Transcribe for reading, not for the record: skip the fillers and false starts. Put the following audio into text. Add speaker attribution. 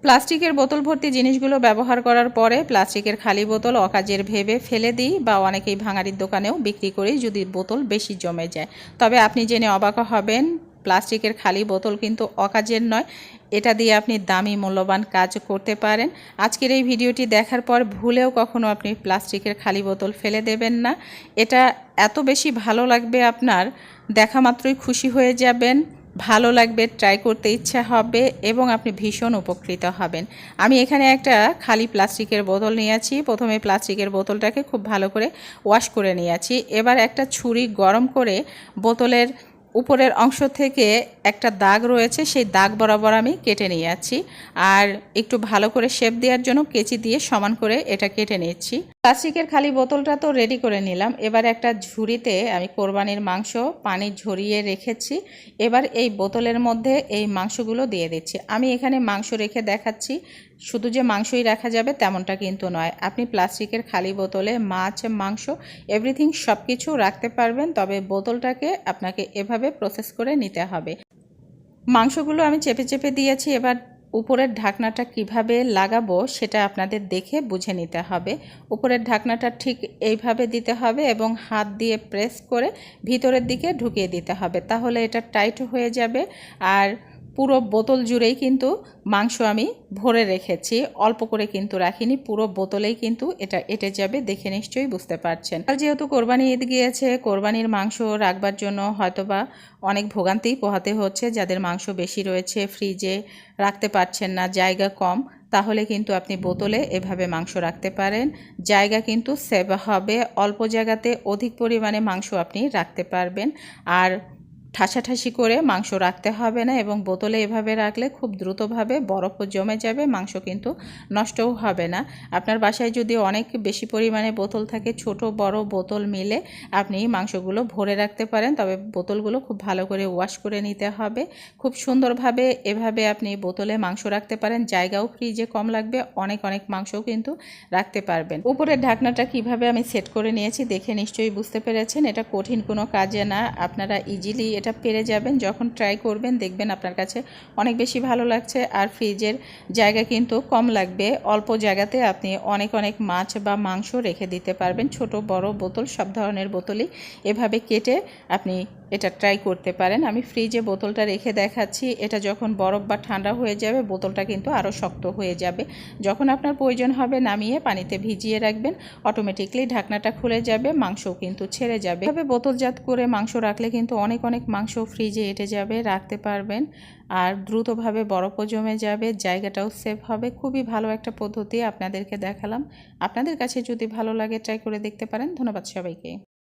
Speaker 1: প্লাস্টিকের বোতল ভর্তি জিনিসগুলো ব্যবহার করার পরে প্লাস্টিকের খালি বোতল অকাজের ভেবে ফেলে দিই, বা অনেকেই ভাঙাড়ির দোকানেও বিক্রি করি যদি বোতল বেশি জমে যায়। তবে আপনি জেনে অবাক হবেন, প্লাস্টিকের খালি বোতল কিন্তু অকাজের নয়, এটা দিয়ে আপনি দামি মূল্যবান কাজ করতে পারেন। আজকের এই ভিডিওটি দেখার পর ভুলেও কখনো আপনি প্লাস্টিকের খালি বোতল ফেলে দেবেন না। এটা এত বেশি ভালো লাগবে, আপনার দেখা মাত্রই খুশি হয়ে যাবেন, ভালো লাগবে, ট্রাই করতে ইচ্ছা হবে এবং আপনি ভীষণ উপকৃত হবেন। আমি এখানে একটা খালি প্লাস্টিকের বোতল নিয়েছি। প্রথমে প্লাস্টিকের বোতলটাকে খুব ভালো করে ওয়াশ করে নিয়েছি। এবার একটা ছুরি গরম করে বোতলের উপরের অংশ থেকে একটা দাগ রয়েছে, সেই দাগ বরাবর আমি কেটে নিয়েছি। আর একটু ভালো করে শেপ দেওয়ার জন্য কেচি দিয়ে সমান করে এটা কেটে নিচ্ছি। প্লাস্টিকের খালি বোতলটা তো রেডি করে নিলাম। এবার একটা ঝুড়িতে আমি কোরবানির মাংস পানি ঝরিয়ে রেখেছি। এবার এই বোতলের মধ্যে এই মাংসগুলো দিয়ে দিচ্ছি। আমি এখানে মাংস রেখে দেখাচ্ছি, শুধু যে মাংসই রাখা যাবে তেমনটা কিন্তু নয়। আপনি প্লাস্টিকের খালি বোতলে মাছ, মাংস, এভরিথিং সব কিছু রাখতে পারবেন, তবে বোতলটাকে আপনাকে এভাবে প্রসেস করে নিতে হবে। মাংসগুলো আমি চেপে চেপে দিয়েছি। এবার উপরের ঢাকনাটা কিভাবে লাগাবো সেটা আপনাদের দেখে বুঝে নিতে হবে। উপরের ঢাকনাটা ঠিক এইভাবে দিতে হবে এবং হাত দিয়ে প্রেস করে ভিতরের দিকে ঢুকিয়ে দিতে হবে, তাহলে এটা টাইট হয়ে যাবে। আর পুরো বোতল জুড়েই কিন্তু মাংস আমি ভরে রেখেছি, অল্প করে কিন্তু রাখিনি, পুরো বোতলেই কিন্তু এটা এঁটে যাবে, দেখে নিশ্চয়ই বুঝতে পারছেন। আর যেহেতু কোরবানি ঈদ গিয়েছে, কোরবানির মাংস রাখবার জন্য হয়তোবা অনেক ভোগান্তি পোহাতে হচ্ছে। যাদের মাংস বেশি রয়েছে, ফ্রিজে রাখতে পারছেন না, জায়গা কম, তাহলে কিন্তু আপনি বোতলে এভাবে মাংস রাখতে পারেন। জায়গা কিন্তু সেভ হবে, অল্প জায়গাতে অধিক পরিমাণে মাংস আপনি রাখতে পারবেন। আর ঠাসাঠাসি করে মাংস রাখতে হবে না, এবং বোতলে এভাবে রাখলে খুব দ্রুতভাবে বরফও জমে যাবে, মাংস কিন্তু নষ্টও হবে না। আপনার বাসায় যদি অনেক বেশি পরিমাণে বোতল থাকে, ছোট বড় বোতল মিলে আপনি মাংসগুলো ভরে রাখতে পারেন, তবে বোতলগুলো খুব ভালো করে ওয়াশ করে নিতে হবে। খুব সুন্দরভাবে এভাবে আপনি বোতলে মাংস রাখতে পারেন, জায়গাও ফ্রিজে কম লাগবে, অনেক অনেক মাংসও কিন্তু রাখতে পারবেন। উপরের ঢাকনাটা কিভাবে আমি সেট করে নিয়েছি দেখে নিশ্চয়ই বুঝতে পেরেছেন, এটা কঠিন কোনো কাজে না, আপনারা ইজিলি এটা পেরে যাবেন। যখন ট্রাই করবেন দেখবেন আপনার কাছে অনেক বেশি ভালো লাগছে। আর ফ্রিজের জায়গা কিন্তু কম লাগবে, অল্প জায়গাতে আপনি অনেক অনেক মাছ বা মাংস রেখে দিতে পারবেন। ছোট বড় বোতল সব ধরনের বোতলই এভাবে কেটে আপনি এটা ট্রাই করতে পারেন। আমি ফ্রিজে বোতলটা রেখে দেখাচ্ছি, এটা যখন বরফ বা ঠান্ডা হয়ে যাবে বোতলটা কিন্তু আরও শক্ত হয়ে যাবে। যখন আপনার প্রয়োজন হবে নামিয়ে পানিতে ভিজিয়ে রাখবেন, অটোমেটিকলি ঢাকনাটা খুলে যাবে, মাংসও কিন্তু ছেড়ে যাবে। এভাবে বোতলজাত করে মাংস রাখলে কিন্তু অনেক অনেক মাংস ফ্রিজে এঁটে যাবে, রাখতে পারবেন, আর দ্রুতভাবে বরফও জমে যাবে, জায়গাটাও সেভ হবে। খুবই ভালো একটা পদ্ধতি আপনাদেরকে দেখালাম। আপনাদের কাছে যদি ভালো লাগে ট্রাই করে দেখতে পারেন। ধন্যবাদ সবাইকে।